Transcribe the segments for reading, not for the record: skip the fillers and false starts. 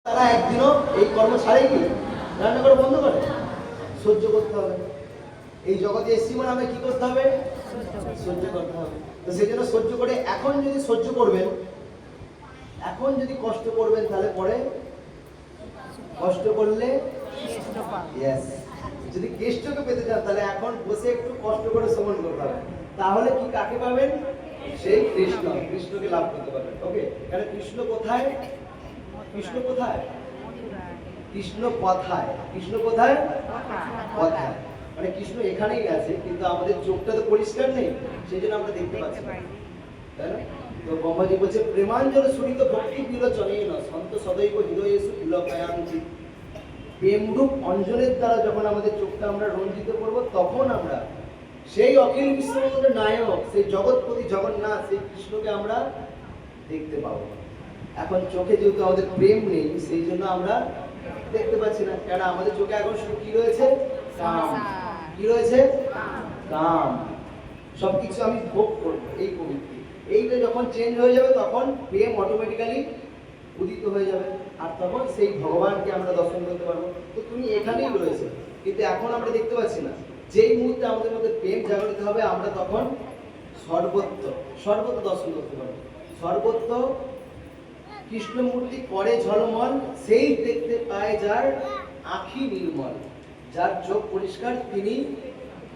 তারা একদিনও এই কর্ম ছাড়ে কি রান্না করে বন্ধ করে? সহ্য করতে হবে। এই জগতে এসছি মানে আমি কি করতে হবে? সহ্য করতে হবে। তো সেই জন্য সহ্য করে এখন যদি সহ্য করবেন, এখন যদি কষ্ট করবেন, তাহলে পরে কষ্ট করলে ইয়েস, যদি কেষ্টকে পেতে চান তাহলে এখন বসে একটু কষ্ট করে শ্রবণ করতে হবে। তাহলে কি কাকে পাবেন? সেই কৃষ্ণ, কৃষ্ণকে লাভ করতে পারবেন। ওকে, কারণ কৃষ্ণ কোথায়? কৃষ্ণ কোথায়? কৃষ্ণ কথায়। কৃষ্ণ কোথায়? কথায়। মানে কৃষ্ণ এখানেই আছে, কিন্তু আমাদের চোখটা তো পরিষ্কার নেই, সেই জন্য আমরা দেখতে পাচ্ছি না, তাই না? তো ব্রহ্মাজি বলছে প্রেমাঞ্জল সুরিত ভক্তি বিলোচনেন সন্ত সদৈব হৃদয়েষু বিলকায়াঞ্চিত। প্রেমরূপ অঞ্জনের দ্বারা যখন আমাদের চোখটা আমরা রঞ্জিত করব, তখন আমরা সেই অখিল বিশ্বব্রহ্মাণ্ডের নায়ক, সেই জগৎপতি জগন্নাথ, সেই কৃষ্ণকে আমরা দেখতে পাবো। এখন চোখে যেহেতু আমাদের প্রেম নেই, সেই জন্য আমরা দেখতে পাচ্ছি না। কেন? আমাদের চোখে এখন শুধু কি রয়েছে? কাম। কি রয়েছে? কাম। সবকিছু আমি ভোগ করবো, এই প্রবৃত্তি। এইটা যখন চেঞ্জ হয়ে যাবে, তখন প্রেম অটোমেটিক্যালি উদিত হয়ে যাবে, আর তখন সেই ভগবানকে আমরা দর্শন করতে পারবো। তো তুমি এখানেই রয়েছে, কিন্তু এখন আমরা দেখতে পাচ্ছি না। যেই মুহূর্তে আমাদের মধ্যে প্রেম জাগরিত হবে, আমরা তখন সর্বত্র সর্বত্র দর্শন করতে পারবো। সর্বত্র কৃষ্ণমূর্তি করে ঝলমল, সেই দেখতে পায় যার আঁখি নির্মল। যার চোখ পরিষ্কার তিনি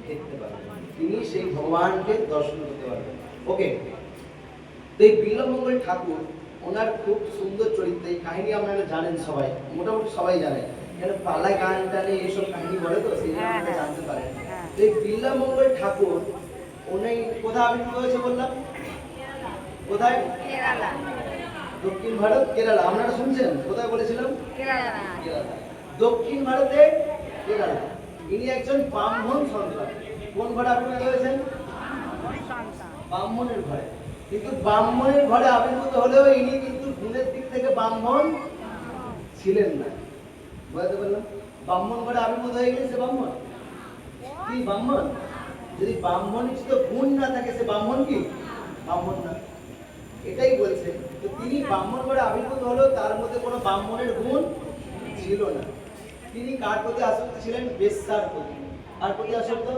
দেখতে পারবেন, তিনি সেই ভগবানকে দর্শন করতে পারবেন। ওকে, তো এই বিল্বমঙ্গল ঠাকুর, ওনার খুব সুন্দর চরিত্র। এই কাহিনী আপনারা জানেন, সবাই মোটামুটি সবাই জানেন, কেন পালা গান টানে এইসব কাহিনী বলে, তো সেই জন্য আপনারা জানতে পারেন। তো এই বিল্বমঙ্গল ঠাকুর উনি কোথায় আবির্ভূত হয়েছে বললাম? কোথায়? কেরালা। দক্ষিণ ভারত, কেরালা। আপনারা শুনছেন? কোথায় বলেছিলাম? কেরালা। দক্ষিণ ভারতে কেরালা। ইনি একজন ব্রাহ্মণ সন্তান। কোন ঘরে আবির্ভূত হয়েছেন? ব্রাহ্মণের ঘরে। কিন্তু ব্রাহ্মণের ঘরে আবির্ভূত হলেও ইনি কিন্তু গুণের দিক থেকে ব্রাহ্মণ ছিলেন না। বুঝতে পারলাম? ব্রাহ্মণ ঘরে আবির্ভূত হয়ে গেছে ব্রাহ্মণ। কি ব্রাহ্মণ? যদি ব্রাহ্মণের তো গুণ না থাকে, সে ব্রাহ্মণ কি? ব্রাহ্মণ না। এটাই বলছে। তো তিনি ব্রাহ্মণ ঘরে আবির্ভূত হলেও তার মধ্যে কোনো ব্রাহ্মণের গুণ ছিল না। তিনি কার প্রতি আসক্ত ছিলেন? বেশ্যার প্রতি। আর প্রতি আসক্ত?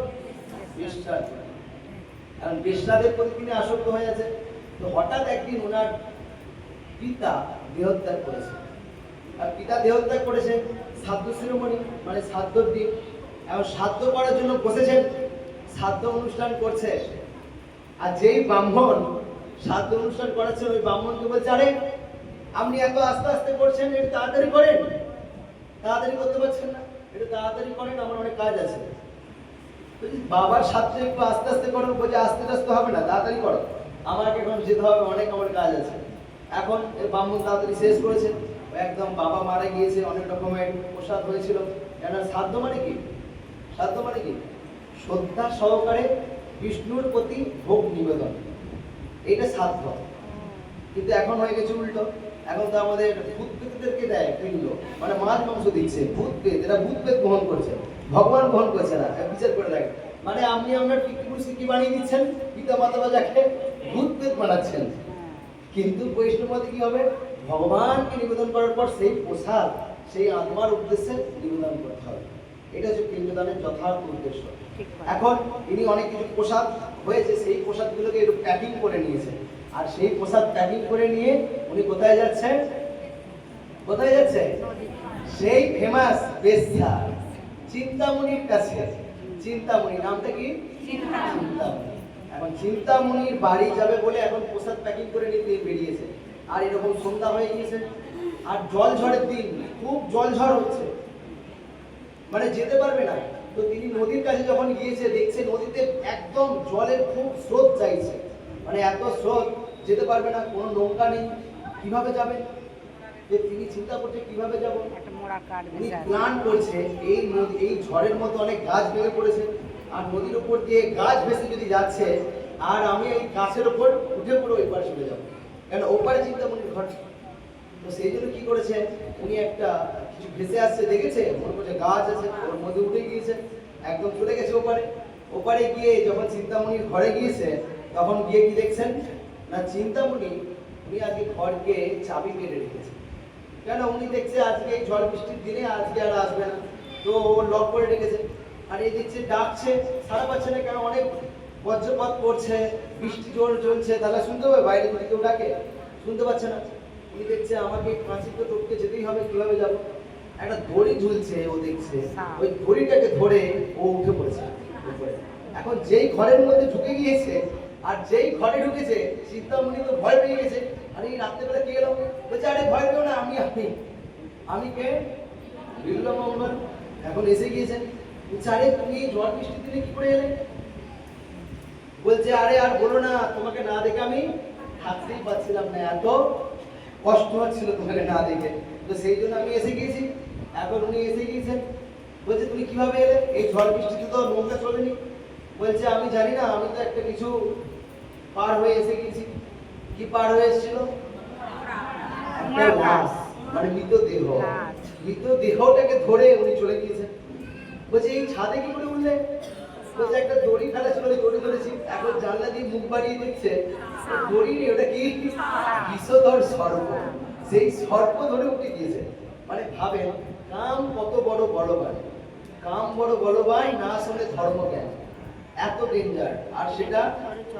বেশ্যার প্রতি। কারণ বেশ্যাদের প্রতি তিনি আসক্ত হয়ে আছে। তো হঠাৎ একদিন ওনার পিতা দেহত্যাগ করেছে। আর পিতা দেহত্যাগ করেছে শ্রাদ্ধ শিরোমণি, মানে শ্রাদ্ধর দিন। এখন শ্রাদ্ধ করার জন্য বসেছেন, শ্রাদ্ধ অনুষ্ঠান করছে। আর যেই ব্রাহ্মণ শ্রাদ্ধ অনুষ্ঠান করাচ্ছেন, ওই ব্রাহ্মণকে বলছে, আরে আপনি এত আস্তে আস্তে করছেন, একটু তাড়াতাড়ি করেন। তাড়াতাড়ি করতে পারছেন না, একটু তাড়াতাড়ি করেন, আমার অনেক কাজ আছে। বাবার সাথে একটু আস্তে আস্তে করো। বলছে আস্তে আস্তে হবে না, তাড়াতাড়ি করো, আমাকে এখন যেতে হবে, অনেক আমার কাজ আছে। এখন ব্রাহ্মণ তাড়াতাড়ি শেষ করেছে। একদম বাবা মারা গিয়েছে, অনেক রকমের প্রসাদ হয়েছিল। কেন? শ্রাদ্ধ মানে কি? শ্রাদ্ধ মানে কি? শ্রদ্ধা সহকারে বিষ্ণুর প্রতি ভোগ নিবেদন, এইটা শ্রাদ্ধ। কিন্তু এখন হয়ে গেছে উল্টো। এখন তো আমাদের ভূত প্রেতদেরকে দেয় পিণ্ড, মানে মাছ মাংস দিচ্ছে। ভূত প্রেত, এরা ভূত প্রেত গ্রহণ করছে, ভগবান গ্রহণ করছে না। বিচার করে দেখ, মানে আপনি আপনার পিতৃপুরুষকে কি বানিয়ে দিচ্ছেন? পিতা মাতা যাকে ভূত প্রেত বানাচ্ছেন। কিন্তু বৈষ্ণবতে কি হবে? ভগবানকে নিবেদন করার পর সেই প্রসাদ সেই আত্মার উদ্দেশ্যে নিবেদন করতে হবে। এটা হচ্ছে পিণ্ডদানের যথার্থ উদ্দেশ্য। এখন ইনি অনেক কিছু প্রসাদ হয়েছে, সেই প্রসাদগুলোকে একটু প্যাকিং করে নিয়েছে। আর সেই প্রসাদ প্যাকিং করে নিয়ে উনি কোথায় যাচ্ছে? কোথায় যাচ্ছে? সেই ফেমাস বেশ্যা চিন্তামণির কাছে। চিন্তামণি নামটা কি? চিন্তামণি। এখন চিন্তামণির বাড়ি যাবে বলে এখন প্রসাদ প্যাকিং করে নিতে বেরিয়েছে। আর এরকম সন্ধ্যা হয়ে গিয়েছে, আর জল ঝড়ের দিন, খুব জল ঝড় হচ্ছে, মানে যেতে পারবে না। তো তিনি নদীর কাছে যখন গিয়েছে, দেখছে নদীতে একদম জলের খুব স্রোত চাইছে, মানে এত স্রোত, যেতে পারবে না, কোনো নৌকা নেই, কিভাবে যাবে? যে তিনি চিন্তা করছে কিভাবে যাব। উনি প্ল্যান করছে, এই নদী, এই ঝড়ের মতো অনেক গাছ ভেঙে পড়েছে, আর নদীর উপর দিয়ে গাছ ভেসে যদি যাচ্ছে, আর আমি এই গাছের উপর উঠে পড়ে ওই পারে চলে যাবো, কেন ওপারে চিন্তামণির ঘর। তো সেই জন্য কি করেছে, উনি একটা কিছু ভেসে আসছে দেখেছে, মনে করছে গাছ আছে, ওর মধ্যে উঠে গিয়েছে, একদম চলে গেছে ওপারে। ওপারে গিয়ে যখন চিন্তামণির ঘরে গিয়েছে, তখন গিয়ে কি দেখছেন না, চিন্তামণি উনি আগে ঘরকে চাবি কেটে রেখেছে। কেন উনি দেখছে আজকে এই ঝড় বৃষ্টির দিনে আজকে আর আসবে না, তো ও লক করে রেখেছে। আর এই দেখছে ডাকছে, সারা পাচ্ছে না, কেন অনেক বজ্রপাত পড়ছে, বৃষ্টি জোর চলছে, তাহলে শুনতে হবে, বাইরে যদি কেউ ডাকে শুনতে পাচ্ছে না। উনি দেখছে আমাকে কাঁচিতে টপকে যেতেই হবে, কিভাবে যাবো? একটা দড়ি ঝুলছে, ও দেখছে ওই দড়িটাকে ধরে ও উঠে পড়েছে উপরে। এখন যেই ঘরের মধ্যে ঢুকে গিয়েছে আর যেই ঘরে ঢুকেছে, চিন্তামণি তো ভয় পেয়ে গেছে। আরে এই রাত্রেবেলা কে এলো? বলছে আরে ভয় পেও না, আমি কে? বিল্লা মঙ্গল এখন এসে গিয়েছেন। বলছে আরে তুমি এই ঝড় বৃষ্টির দিনে কি করে এলে? বলছে আরে আর বলো না, তোমাকে না দেখে আমি থাকতেই পারছিলাম না, এত কষ্ট হচ্ছিল তোমাকে না দেখে, তো সেই জন্য আমি এসে গিয়েছি। এখন উনি এসে গিয়েছেন। বলছে তুমি কিভাবে এলে? এই ঝড় বৃষ্টিতে তো নৌকা চলেনি। বলছে আমি জানি না, আমি তো একটা কিছু পার হয়ে এসে গেছি। কি পার হয়ে এসেছিল? একটা লাশ, মানে মৃতদেহ। মৃতদেহটাকে ধরে উনি চলে গিয়েছেন। বলছে এই ছাদে কি করে উঠলে? বলছে একটা দড়ি ফেলা ছিল, দড়ি ধরেছি। এখন জানলা দিয়ে মুখ বাড়িয়ে দেখছে দড়ি নেই, ওটা কি? বিষধর সর্প। সেই সর্প ধরে উঠে গিয়েছে। মানে ভাবেন কাম কত বড় বলবান, কাম বড় বলবান, না শুনে ধর্মজ্ঞান, এত ডেঞ্জার। আর সেটা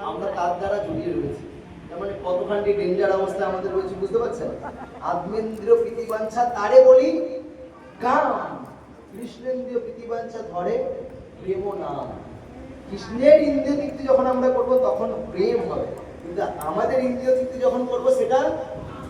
আমরা তার দ্বারা জড়িয়ে রয়েছি। তার মানে কতখানি ডেঞ্জার অবস্থা আমাদের রয়েছে, বুঝতে পারছেন? আত্মেন্দ্রিয় প্রীতিবাঞ্ছা তারে বলি কাম, কৃষ্ণেন্দ্রিয় প্রীতিবাঞ্ছা ধরে প্রেম নাম। কৃষ্ণের ইন্দ্রিয় তৃপ্তি যখন আমরা করবো তখন প্রেম হবে, কিন্তু আমাদের ইন্দ্রিয় তৃপ্তি যখন করবো সেটা